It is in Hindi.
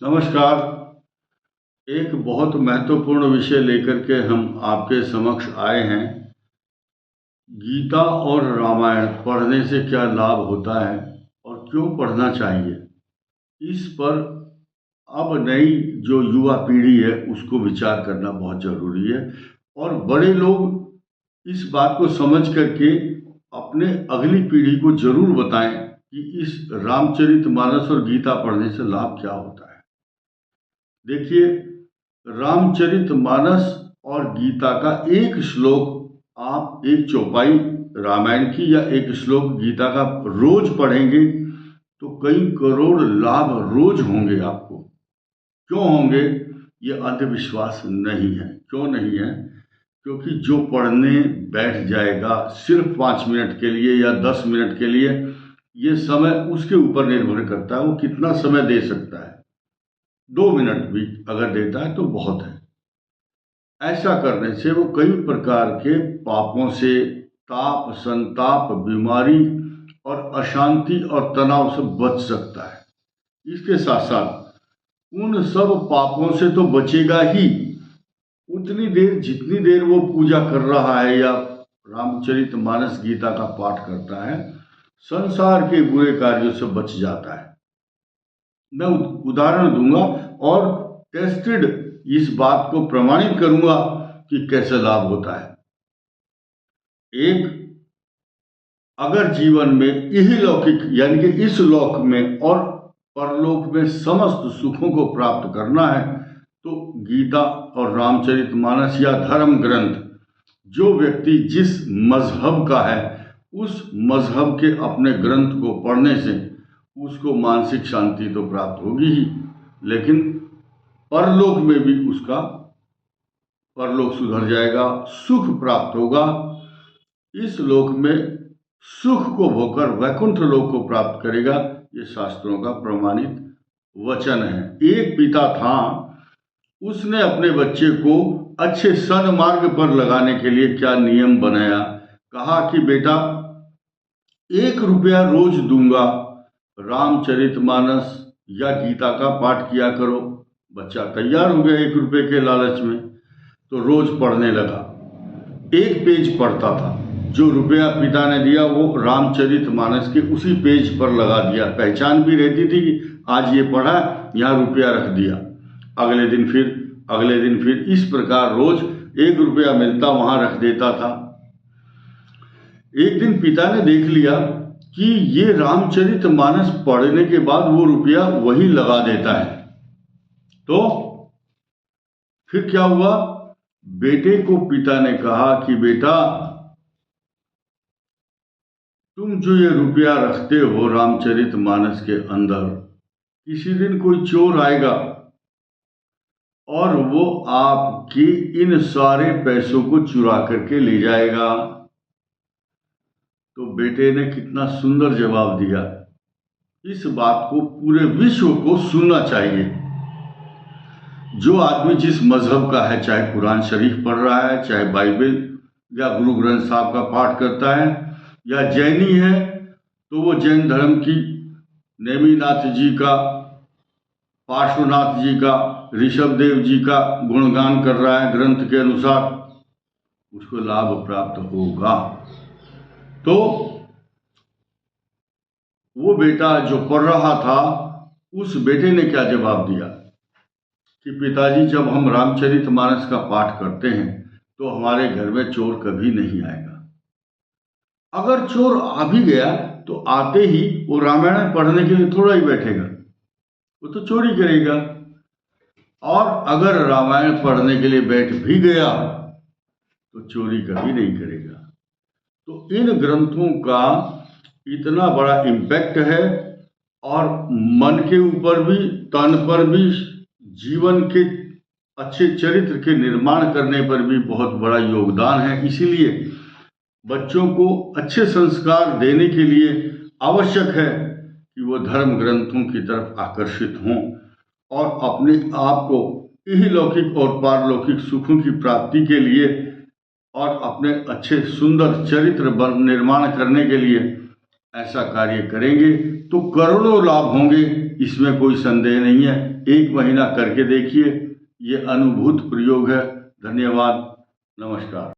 नमस्कार। एक बहुत महत्वपूर्ण विषय लेकर के हम आपके समक्ष आए हैं। गीता और रामायण पढ़ने से क्या लाभ होता है और क्यों पढ़ना चाहिए, इस पर अब नई जो युवा पीढ़ी है उसको विचार करना बहुत ज़रूरी है। और बड़े लोग इस बात को समझ करके अपने अगली पीढ़ी को ज़रूर बताएं कि इस रामचरितमानस और गीता पढ़ने से लाभ क्या होता है। देखिए, रामचरितमानस और गीता का एक श्लोक आप एक चौपाई रामायण की या एक श्लोक गीता का रोज पढ़ेंगे तो कई करोड़ लाभ रोज होंगे आपको। क्यों होंगे? ये अंधविश्वास नहीं है। क्यों नहीं है? क्योंकि जो पढ़ने बैठ जाएगा सिर्फ 5 मिनट के लिए या 10 मिनट के लिए, ये समय उसके ऊपर निर्भर करता है वो कितना समय दे सकता है। 2 मिनट भी अगर देता है तो बहुत है। ऐसा करने से वो कई प्रकार के पापों से, ताप, संताप, बीमारी और अशांति और तनाव से बच सकता है। इसके साथ साथ उन सब पापों से तो बचेगा ही, उतनी देर जितनी देर वो पूजा कर रहा है या रामचरितमानस गीता का पाठ करता है, संसार के बुरे कार्यों से बच जाता है। मैं उदाहरण दूंगा और टेस्टेड इस बात को प्रमाणित करूंगा कि कैसे लाभ होता है। एक, अगर जीवन में यही लौकिक यानी कि इस लोक में और परलोक में समस्त सुखों को प्राप्त करना है तो गीता और रामचरितमानस या धर्म ग्रंथ, जो व्यक्ति जिस मजहब का है उस मजहब के अपने ग्रंथ को पढ़ने से उसको मानसिक शांति तो प्राप्त होगी ही, लेकिन परलोक में भी उसका परलोक सुधर जाएगा, सुख प्राप्त होगा। इस लोक में सुख को भोकर वैकुंठ लोक को प्राप्त करेगा। ये शास्त्रों का प्रमाणित वचन है। एक पिता था, उसने अपने बच्चे को अच्छे सन्मार्ग पर लगाने के लिए क्या नियम बनाया। कहा कि बेटा 1 रुपया रोज दूंगा, रामचरितमानस या गीता का पाठ किया करो। बच्चा तैयार हो गया 1 रुपये के लालच में, तो रोज पढ़ने लगा। 1 पेज पढ़ता था, जो रुपया पिता ने दिया वो रामचरितमानस के उसी पेज पर लगा दिया। पहचान भी रहती थी कि आज ये पढ़ा, यहाँ रुपया रख दिया। अगले दिन फिर इस प्रकार रोज 1 रुपया मिलता वहां रख देता था। एक दिन पिता ने देख लिया कि ये रामचरितमानस पढ़ने के बाद वो रुपया वही लगा देता है। तो फिर क्या हुआ? बेटे को पिता ने कहा कि बेटा तुम जो ये रुपया रखते हो रामचरितमानस के अंदर, किसी दिन कोई चोर आएगा और वो आपके इन सारे पैसों को चुरा करके ले जाएगा। तो बेटे ने कितना सुंदर जवाब दिया। इस बात को पूरे विश्व को सुनना चाहिए। जो आदमी जिस मजहब का है, चाहे कुरान शरीफ पढ़ रहा है, चाहे बाइबल या गुरु ग्रंथ साहब का पाठ करता है, या जैनी है तो वो जैन धर्म की नेमिनाथ जी का, पार्श्वनाथ जी का, ऋषभदेव जी का गुणगान कर रहा है ग्रंथ के अनुसार, उसको लाभ प्राप्त होगा। तो वो बेटा जो पढ़ रहा था, उस बेटे ने क्या जवाब दिया कि पिताजी जब हम रामचरितमानस का पाठ करते हैं तो हमारे घर में चोर कभी नहीं आएगा। अगर चोर आ भी गया तो आते ही वो रामायण पढ़ने के लिए थोड़ा ही बैठेगा, वो तो चोरी करेगा। और अगर रामायण पढ़ने के लिए बैठ भी गया तो चोरी कभी नहीं करेगा। तो इन ग्रंथों का इतना बड़ा इम्पैक्ट है और मन के ऊपर भी, तन पर भी, जीवन के अच्छे चरित्र के निर्माण करने पर भी बहुत बड़ा योगदान है। इसीलिए बच्चों को अच्छे संस्कार देने के लिए आवश्यक है कि वो धर्म ग्रंथों की तरफ आकर्षित हों और अपने आप को यही लौकिक और पारलौकिक सुखों की प्राप्ति के लिए और अपने अच्छे सुंदर चरित्र निर्माण करने के लिए ऐसा कार्य करेंगे तो करोड़ों लाभ होंगे। इसमें कोई संदेह नहीं है। 1 महीना करके देखिए, ये अनुभूत प्रयोग है। धन्यवाद, नमस्कार।